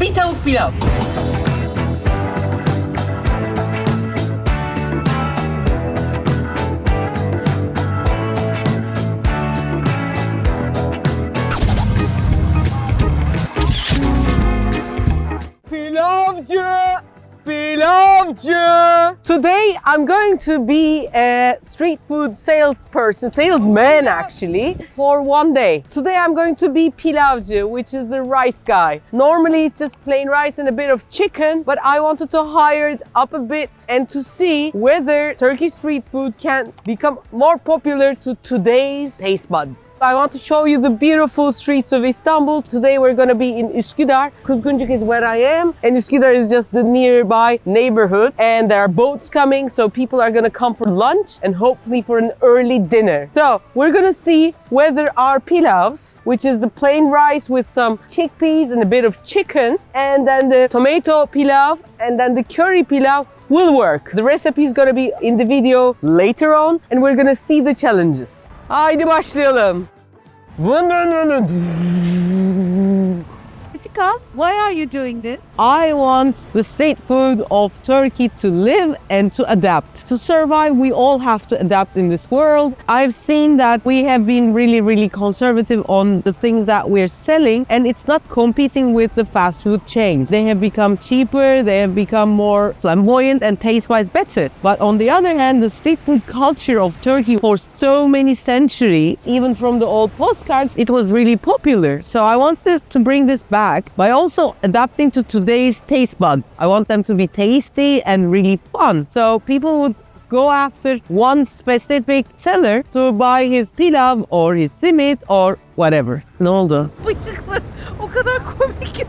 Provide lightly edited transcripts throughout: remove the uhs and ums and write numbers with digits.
bir tavuk pilav. Pilavcı! Pilavcı! Today I'm going to be a street food salesman actually, for one day. Today I'm going to be pilavcı, which is the rice guy. Normally it's just plain rice and a bit of chicken, but I wanted to hire it up a bit and to see whether Turkish street food can become more popular to today's taste buds. I want to show you the beautiful streets of Istanbul. Today we're going to be in Üsküdar. Kuzguncuk is where I am, and Üsküdar is just the nearby neighborhood, and there are boats coming, so people are gonna come for lunch and hopefully for an early dinner. So we're gonna see whether our pilavs, which is the plain rice with some chickpeas and a bit of chicken, and then the tomato pilav and then the curry pilav, will work. The recipe is gonna be in the video later on, and we're gonna see the challenges. Haydi başlayalım. Refika, why are you doing this? I want the street food of Turkey to live and to adapt. To survive, we all have to adapt in this world. I've seen that we have been really conservative on the things that we're selling, and it's not competing with the fast food chains. They have become cheaper, they have become more flamboyant and taste-wise better. But on the other hand, the street food culture of Turkey for so many centuries, even from the old postcards, it was really popular. So I wanted to bring this back by also adapting to today's taste buds. I want them to be tasty and really fun. So people would go after one specific seller to buy his pilav or his simit or whatever. Ne oldu? Bıyıklar o kadar komik ki.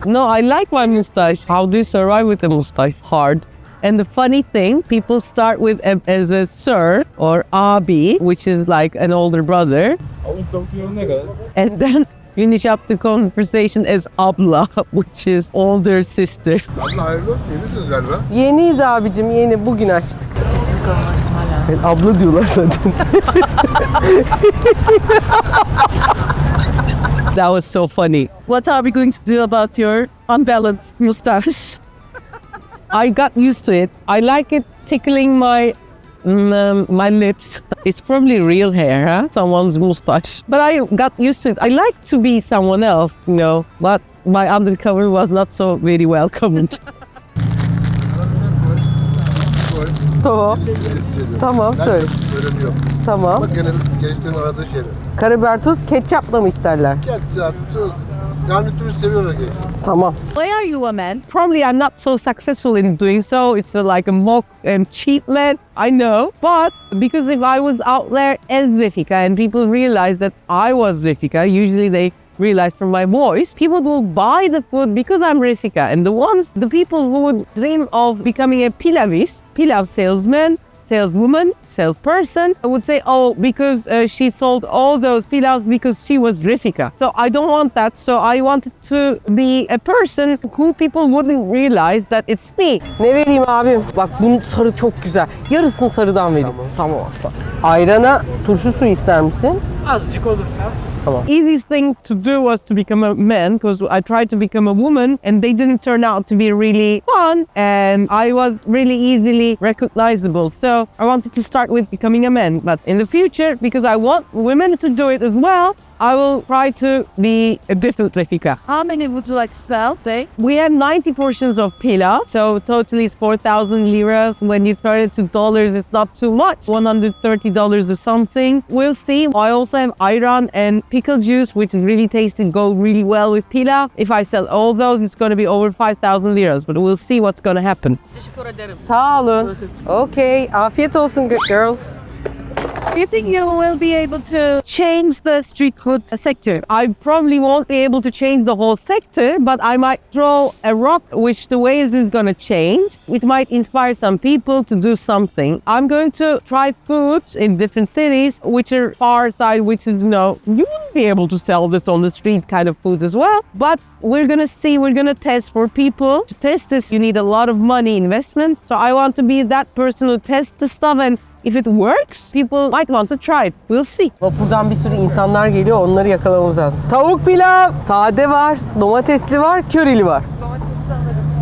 No, I like my mustache. How do you survive with a mustache? Hard. And the funny thing, people start with as a sir or abi, which is like an older brother. And then finish up the conversation as abla, which is older sister. Abla hayırlı, yenisiniz galiba. Yeniyiz abicim, yeni. Bugün açtık. Sesini kalınlaştırman lazım. Yani abla diyorlar zaten. That was so funny. What are we going to do about your unbalanced mustache? I got used to it. I like it tickling my lips. It's probably real hair, huh? Someone's mustache. But I got used to it. I like to be someone else, you know. But my undercover was not so very welcoming. Tamam. Tamam, söyle. Söyleniyor. Tamam. Bak genel gençlerin aradığı şeyler. Karabiber, tuz, ketçapla mı isterler? Gerçi tuz, garnitürü seviyorlar gençler. Tamam. Why are you a man? Probably I'm not so successful in doing so. It's like a mock and cheat man, I know. But because if I was out there as Refika and people realize that I was Refika, usually they realize from my voice, people will buy the food because I'm Refika. And the people who would dream of becoming a pilav saleswoman, salesperson, I would say, oh, because she sold all those pilavs because she was Refika. So I don't want that. So I wanted to be a person who people wouldn't realize that it's me. Ne vereyim abim? Bak bunun sarı çok güzel. Yarısını sarıdan vereyim. Tamam asla. Ayrana turşu suyu ister misin? Azıcık olursa. Easiest thing to do was to become a man, because I tried to become a woman and they didn't turn out to be really fun, and I was really easily recognizable. So I wanted to start with becoming a man, but in the future, because I want women to do it as well, I will try to be a different Refika. How many would you like to sell, say? We have 90 portions of pilav, so totally it's 4,000 liras. When you turn it to dollars, it's not too much, $130 or something. We'll see. I also have ayran and pickle juice, which is really tasty, go really well with pilav. If I sell all those, it's going to be over 5,000 liras, but we'll see what's going to happen. Teşekkür ederim. Sağ olun. Okay, afiyet olsun girls. Do you think you will be able to change the street food sector? I probably won't be able to change the whole sector, but I might throw a rock which the ways is going to change. It might inspire some people to do something. I'm going to try foods in different cities which are far side, which is, you wouldn't be able to sell this on the street kind of food as well. But we're going to see, we're going to test for people. To test this, you need a lot of money investment. So I want to be that person who tests the stuff and If it works, people might want to try it. We'll see. Vapurdan bir sürü insanlar geliyor, onları yakalamamız lazım. Tavuk pilav, sade var, domatesli var, körili var.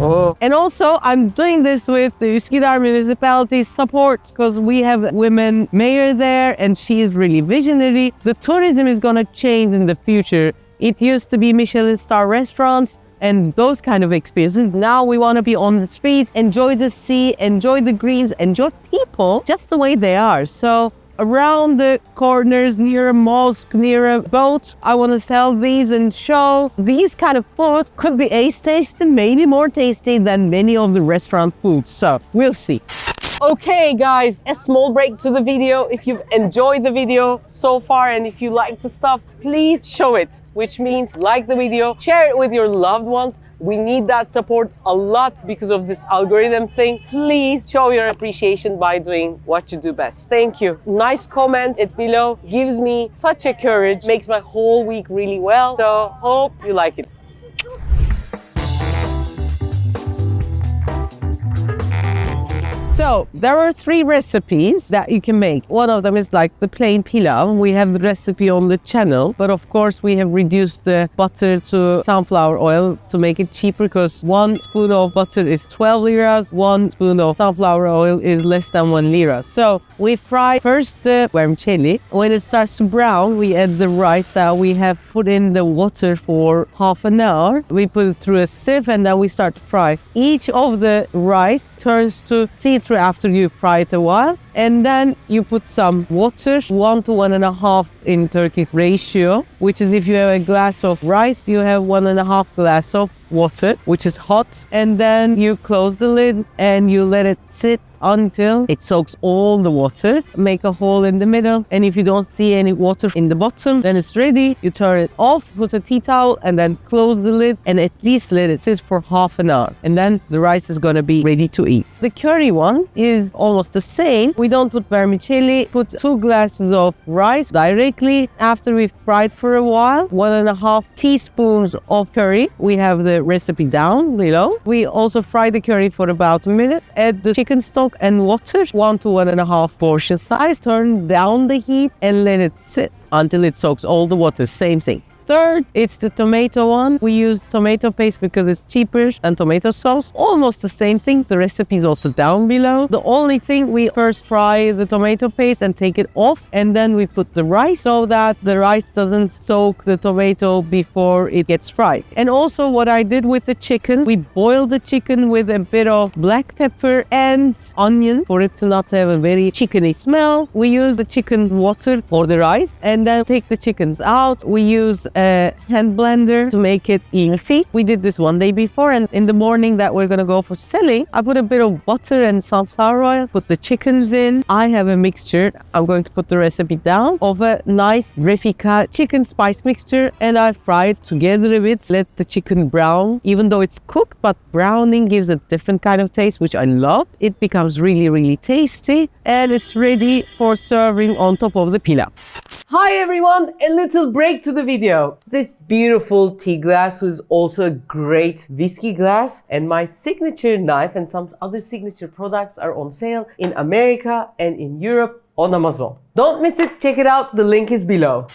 Oh. And also, I'm doing this with the Üsküdar municipality support because we have women mayor there and she is really visionary. The tourism is going to change in the future. It used to be Michelin star restaurants and those kind of experiences. Now we want to be on the streets, enjoy the sea, enjoy the greens, enjoy people just the way they are. So around the corners, near a mosque, near a boat, I want to sell these and show these kind of food could be as tasty, maybe more tasty than many of the restaurant foods. So we'll see. Okay guys, a small break to the video. If you've enjoyed the video so far and if you like the stuff, please show it, which means like the video, share it with your loved ones. We need that support a lot because of this algorithm thing. Please show your appreciation by doing what you do best. Thank you. Nice comments below gives me such a courage, makes my whole week really well. So hope you like it. So there are 3 recipes that you can make. One of them is like the plain pilav. We have the recipe on the channel, but of course we have reduced the butter to sunflower oil to make it cheaper because 1 spoon of butter is 12 liras, 1 spoon of sunflower oil is less than 1 lira. So we fry first the vermicelli. When it starts to brown, we add the rice that we have put in the water for half an hour. We put it through a sieve and then we start to fry. Each of the rice turns to see-through after you fry it a while, and then you put some water, 1 to 1.5 in Turkish ratio, which is if you have a glass of rice, you have 1.5 glass of water, which is hot, and then you close the lid and you let it sit until it soaks all the water. Make a hole in the middle, and if you don't see any water in the bottom, then it's ready. You turn it off, put a tea towel, and then close the lid and at least let it sit for half an hour, and then the rice is gonna be ready to eat. The curry one is almost the same. We don't put vermicelli, put 2 glasses of rice directly after we've fried for a while, 1.5 teaspoons of curry. We have the recipe down below. We also fry the curry for about a minute, add the chicken stock and water, 1 to 1.5 portion size, turn down the heat and let it sit until it soaks all the water. Same thing. Third, it's the tomato one. We use tomato paste because it's cheaper than tomato sauce. Almost the same thing. The recipe is also down below. The only thing, we first fry the tomato paste and take it off, and then we put the rice so that the rice doesn't soak the tomato before it gets fried. And also what I did with the chicken, we boiled the chicken with a bit of black pepper and onion for it to not have a very chickeny smell. We use the chicken water for the rice and then take the chickens out. We use a hand blender to make it leafy. We did this one day before, and in the morning that we're gonna go for selling, I put a bit of butter and sunflower oil, put the chickens in. I have a mixture, I'm going to put the recipe down, of a nice Refika chicken spice mixture, and I fry it together a bit, let the chicken brown, even though it's cooked, but browning gives a different kind of taste, which I love. It becomes really, really tasty, and it's ready for serving on top of the pilav. Hi everyone, a little break to the video. This beautiful tea glass was also a great whiskey glass, and my signature knife and some other signature products are on sale in America and in Europe on Amazon. Don't miss it, check it out, the link is below.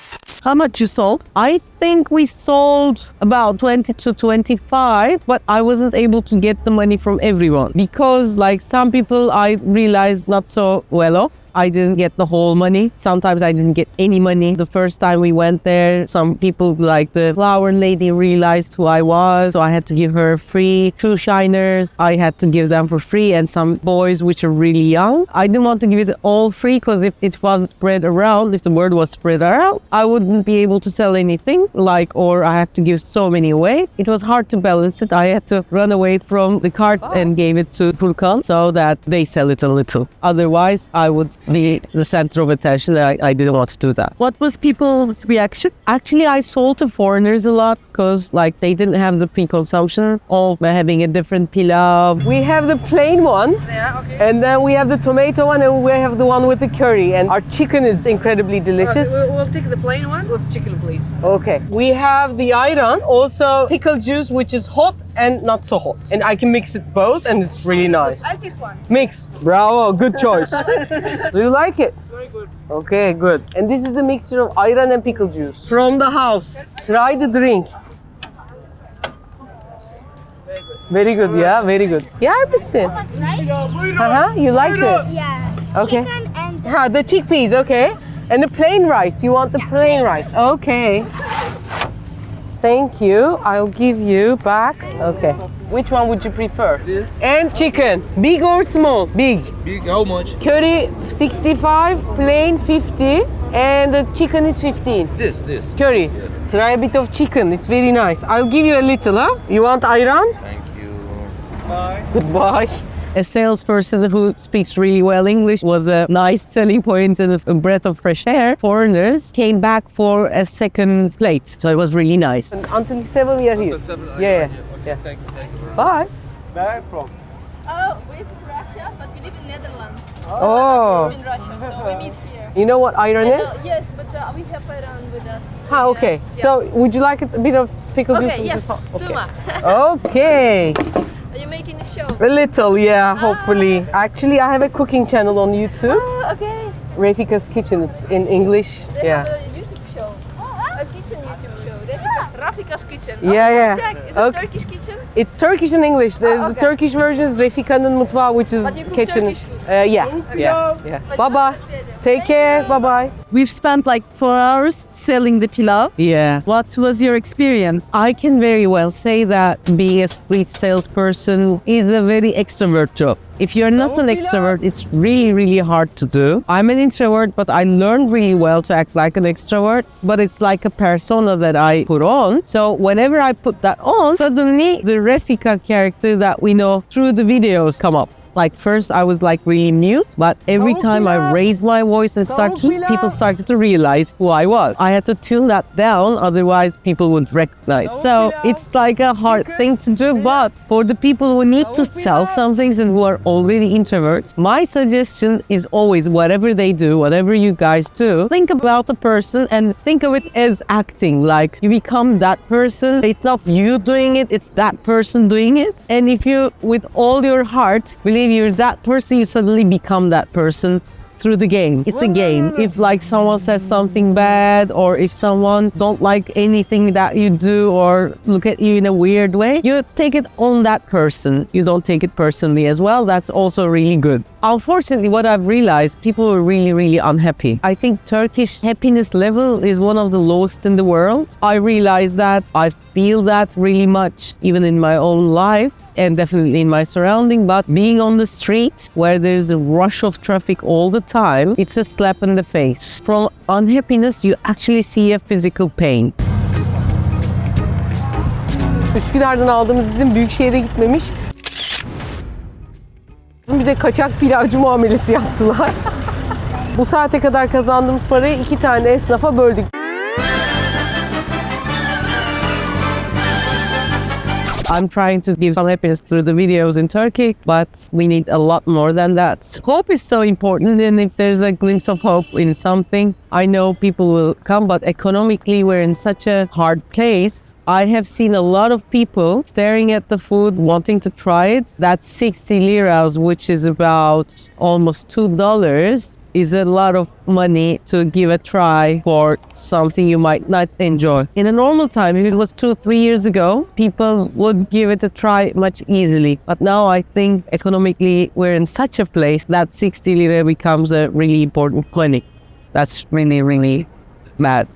How much you sold? I think we sold about 20 to 25, but I wasn't able to get the money from everyone because like some people I realized not so well off. I didn't get the whole money. Sometimes I didn't get any money. The first time we went there, some people like the flower lady realized who I was, so I had to give her free shoe shiners. I had to give them for free, and some boys which are really young. I didn't want to give it all free because if it was spread around, if the word was spread around, I wouldn't be able to sell anything, or I have to give so many away. It was hard to balance it. I had to run away from the cart and gave it to Furkan so that they sell it a little. Otherwise, I would be the center of attention. I didn't want to do that. What was people's reaction? Actually, I sold to foreigners a lot because they didn't have the pre-consumption of having a different pilav. We have the plain one, Yeah, okay. and then we have the tomato one, and we have the one with the curry, and our chicken is incredibly delicious. We'll take the plain one with chicken, please. Okay. We have the ayran, also pickle juice, which is hot and not so hot. And I can mix it both and it's really nice. I pick one. Mix. Bravo, good choice. Do you like it? Very good. Okay, good. And this is the mixture of ayran and pickle juice. From the house. Try the drink. Very good, yeah, very good. Yer misin? Rice? You liked it? Yeah. Okay. Chicken and The chickpeas, okay. And the plain rice. You want the plain rice? Okay. Thank you. I'll give you back. Okay. Which one would you prefer? This. And chicken. Big or small? Big. Big, how much? Curry 65, plain 50, and the chicken is 15. This. Curry. Try a bit of chicken. It's very nice. I'll give you a little, huh? You want ayran? Thank you. Goodbye. A salesperson who speaks really well English was a nice selling point and a breath of fresh air. Foreigners came back for a second plate, so it was really nice. And until 7 we are here. Yeah. Thank you. Bye. Where are you from? Oh, we're from Russia, but we live in Netherlands. Oh. We're in Russia, so we meet here. You know what ayran is? Yes, but we have Iran with us. Okay. Yeah. So would you like a bit of pickle juice? Okay, yes. Okay. Tuma. Okay. Are you making a show? A little, yeah, hopefully. Actually, I have a cooking channel on YouTube. Oh, okay. Refika's Kitchen. It's in English. They Yeah. have a YouTube show. A kitchen YouTube show. Rafika's Kitchen. Yeah. Check. Is Okay. it Turkish kitchen? It's Turkish and English. There's okay. the Turkish version is Refika'nın mutfağı, which is But you cook kitchen. Turkish food? Yeah. But Bye bye. Take care. Bye bye. We've spent like 4 hours selling the pilav. Yeah. What was your experience? I can very well say that being a street salesperson is a very extrovert job. If you're not an extrovert, it's really, really hard to do. I'm an introvert, but I learned really well to act like an extrovert, but it's like a persona that I put on. So whenever I put that on, suddenly the Refika character that we know through the videos come up. Like first I was like really mute, but every time I raised my voice and people started to realize who I was. I had to tune that down, otherwise people would recognize. So it's like a hard thing to do, but for the people who need to sell some things and who are already introverts, my suggestion is always whatever they do, whatever you guys do, think about the person and think of it as acting. Like you become that person. It's not you doing it, it's that person doing it. And if you, with all your heart, believe you're that person, you suddenly become that person through the game. It's a game. If like someone says something bad, or if someone don't like anything that you do or look at you in a weird way, you take it on that person. You don't take it personally as well. That's also really good. Unfortunately, what I've realized, people are really, really unhappy. I think Turkish happiness level is one of the lowest in the world. I realize that. I feel that really much, even in my own life and definitely in my surrounding. But being on the street where there's a rush of traffic all the time, it's a slap in the face. From unhappiness, you actually see a physical pain. Üsküdar'dan aldığımız izin Büyükşehir'e gitmemiş. Bize kaçak pilavcı muamelesi yaptılar. Bu saate kadar kazandığımız parayı 2 tane esnafa böldük. I'm trying to give some happiness through the videos in Turkey, but we need a lot more than that. Hope is so important, and if there's a glimpse of hope in something, I know people will come, but economically we're in such a hard place. I have seen a lot of people staring at the food, wanting to try it. That's 60 liras, which is about almost $2. Is a lot of money to give a try for something you might not enjoy. In a normal time, if it was 2-3 years ago, people would give it a try much easily. But now I think economically we're in such a place that 60 lira becomes a really important clinic. That's really, really bad.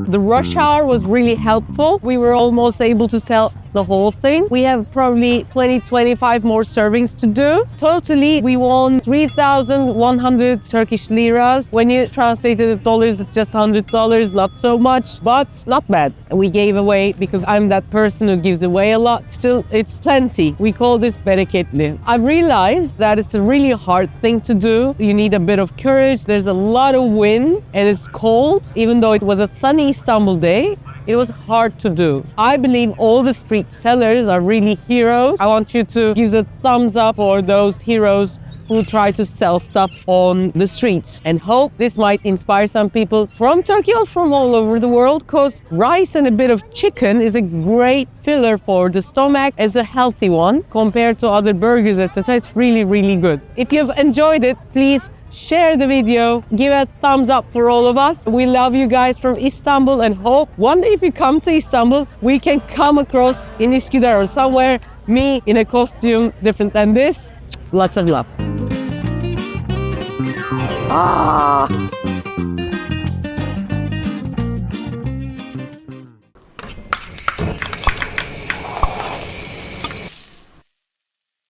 The rush hour was really helpful. We were almost able to sell the whole thing. We have probably 20-25 more servings to do. Totally, we won 3,100 Turkish liras. When you translate it to dollars, it's just $100, not so much, but not bad. We gave away, because I'm that person who gives away a lot. Still, it's plenty. We call this bereketli. I realized that it's a really hard thing to do. You need a bit of courage. There's a lot of wind and it's cold. Even though it was a sunny Istanbul day, it was hard to do. I believe all the street sellers are really heroes. I want you to give a thumbs up for those heroes who try to sell stuff on the streets, and hope this might inspire some people from Turkey or from all over the world, because rice and a bit of chicken is a great filler for the stomach as a healthy one compared to other burgers, etc. It's really, really good. If you've enjoyed it, please share the video, give a thumbs up for all of us. We love you guys from Istanbul and hope one day if you come to Istanbul, we can come across in Üsküdar or somewhere, me in a costume different than this. Lots of love. Ah!